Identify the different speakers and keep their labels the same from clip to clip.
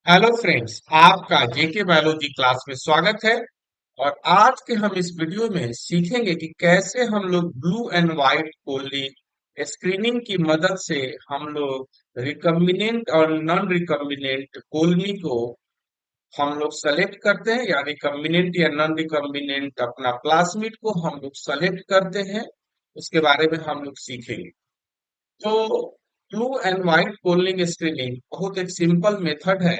Speaker 1: Hello friends, आपका जेके biology class में स्वागत है। और आज के हम इस वीडियो में सीखेंगे कि कैसे हम लोग blue and white coli screening की मदद से हम लोग रिकम्बिनेंट और नॉन रिकम्बिनेंट कोलनी को हम लोग सेलेक्ट करते हैं, या रिकम्बिनेंट या नॉन रिकम्बिनेंट अपना प्लास्मिड को हम लोग सेलेक्ट करते हैं। उसके बारे में हम लोग सीखेंगे। तो blue and white cloning screening बहुत एक सिंपल मेथड है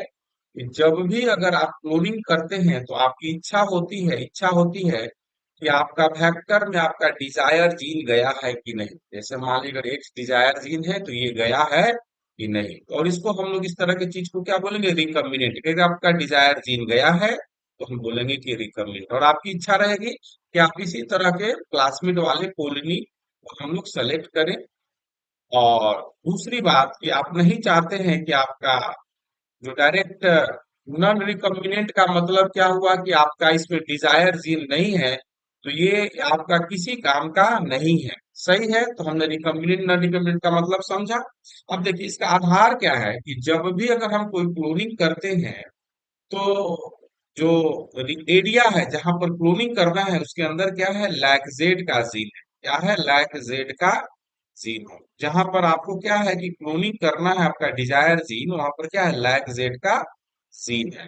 Speaker 1: कि जब भी अगर आप क्लोनिंग करते हैं तो आपकी इच्छा होती है कि आपका वेक्टर में आपका डिजायर जीन गया है कि नहीं। जैसे मान लीजिए अगर एक डिजायर जीन है तो ये गया है कि नहीं, और इसको हम लोग इस तरह की चीज को क्या बोलेंगे, रिकम्बिनेंट। अगर आपका डिजायर जीन गया है तो हम बोलेंगे कि रिकम्बिनेंट, और आपकी इच्छा रहेगी कि आप इसी तरह के प्लास्मिड वाले कोलोनी को हम लोग सेलेक्ट करें। और दूसरी बात कि आप नहीं चाहते हैं कि आपका जो डायरेक्ट नॉन रिकम्बिनेंट का मतलब क्या हुआ कि आपका इसमें डिजायर जीन नहीं है, तो ये आपका किसी काम का नहीं है। सही है, तो हमने रिकम्बिनेंट नॉन रिकम्बिनेंट का मतलब समझा। अब देखिए इसका आधार क्या है कि जब भी अगर हम कोई क्लोनिंग करते हैं तो जो एरिया है जहां पर क्लोनिंग करना है उसके अंदर क्या है, लैक्जेड का जीन है। क्या है, लैक्जेड का जीन है। जहां पर आपको क्या है कि क्लोनिंग करना है आपका डिजायर जीन, वहां पर क्या है, लैक्जेड का जीन है।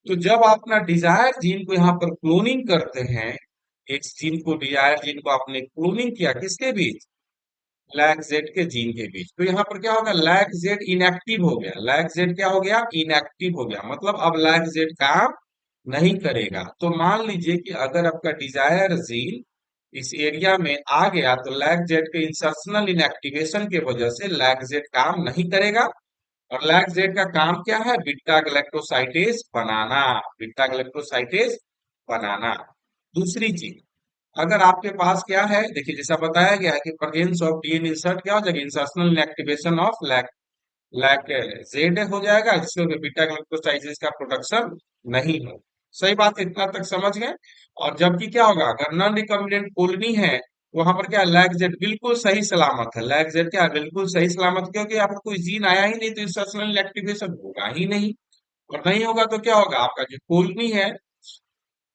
Speaker 1: तो जब आप अपना डिजायर जीन को यहाँ पर क्लोनिंग करते हैं, एक जीन को, डिजायर जीन को आपने क्लोनिंग किया किसके बीच, लैग जेड के जीन के बीच, तो यहाँ पर क्या होगा, लैग जेड इनएक्टिव हो गया। लैग जेड क्या हो गया, इनएक्टिव हो गया, मतलब अब लैग जेड काम नहीं करेगा। तो मान लीजिए कि अगर आपका डिजायर जीन इस एरिया में आ गया तो लैग जेड के इंसर्शनल इनएक्टिवेशन के वजह से लैग जेड काम नहीं करेगा। और लैग जेड का काम क्या है, बीटा गैलेक्टोसाइटेज बनाना। बीटा गैलेक्टोसाइटेज बनाना। दूसरी चीज, अगर आपके पास क्या है, देखिए जैसा बताया गया है कि प्रेजेंस ऑफ डीएनए इंसर्ट क्या हो जाएगा, insertional inactivation of lac lac Z हो जाएगा, जिससे बीटा ग्लूकोसाइजेज का प्रोडक्शन नहीं हो। सही बात है, इतना तक समझ गए। और जबकि क्या होगा, अगर नॉन रिकम्बिनेंट कोलोनी है, वहां पर क्या, लैक जेड बिल्कुल सही सलामत है। लैक जेड क्या है? बिल्कुल सही सलामत, क्योंकि यहाँ पर कोई जीन आया ही नहीं, तो इंसर्शनल इनएक्टिवेशन होगा ही नहीं। और नहीं होगा तो क्या होगा, आपका जो कोलोनी है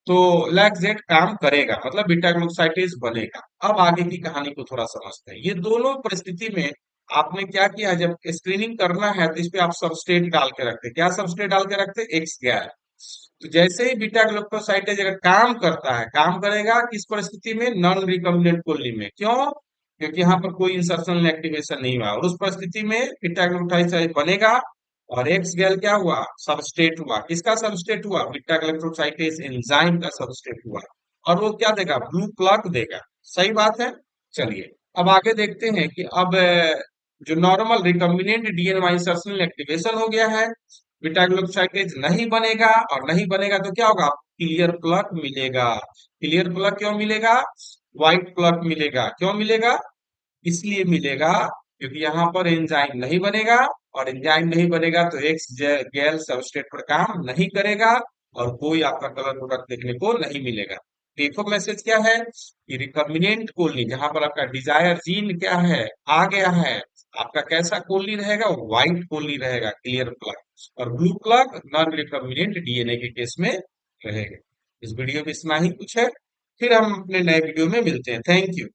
Speaker 1: तो लैक्जेट काम करेगा, मतलब बीटा ग्लूकोसाइटेज बनेगा। अब आगे की कहानी को थोड़ा समझते हैं। ये दोनों परिस्थिति में आपने क्या किया, जब स्क्रीनिंग करना है तो इस पे आप सबस्ट्रेट डाल के रखते हैं। क्या सबस्ट्रेट डाल के रखते हैं, एक्स गैस। तो जैसे ही बीटा ग्लूकोसाइटेज अगर काम करता है, काम करेगा किस परिस्थिति में, नॉन रिकम्बिनेंट कोली में। क्यों? क्योंकि यहाँ पर कोई इंसर्शनल एक्टिवेशन नहीं हुआ, और उस परिस्थिति में बीटा ग्लूकोसाइटेज बनेगा। और एक्स गैल क्या हुआ, सबस्ट्रेट हुआ। किसका सबस्ट्रेट हुआ, बीटा गैलेक्टोसाइटेज एंजाइम का सबस्ट्रेट हुआ। और वो क्या देगा, ब्लू प्लग देगा। सही बात है। चलिए अब आगे देखते हैं कि अब जो normal recombinant DNA insertional activation हो गया है, बीटा ग्लूकोसाइटेज नहीं बनेगा। और नहीं बनेगा तो क्या होगा, क्लियर प्लग मिलेगा। क्लियर प्लग क्यों मिलेगा, व्हाइट प्लग मिलेगा। क्यों मिलेगा, इसलिए मिलेगा क्योंकि यहाँ पर एंजाइम नहीं बनेगा। और एंजाइम नहीं बनेगा तो एक्स गैल सबस्ट्रेट पर काम नहीं करेगा, और कोई आपका कलर प्रोडक्ट देखने को नहीं मिलेगा। देखो मैसेज क्या है कि रिकम्बिनेंट कोलनी, जहां पर आपका डिजायर जीन क्या है, आ गया है, आपका कैसा कोलनी रहेगा, व्हाइट कोलनी रहेगा, क्लियर प्लग। और blue plug non recombinant DNA के केस में रहेगा। इस वीडियो में इतना ही कुछ है, फिर हम अपने नए वीडियो में मिलते हैं। Thank you.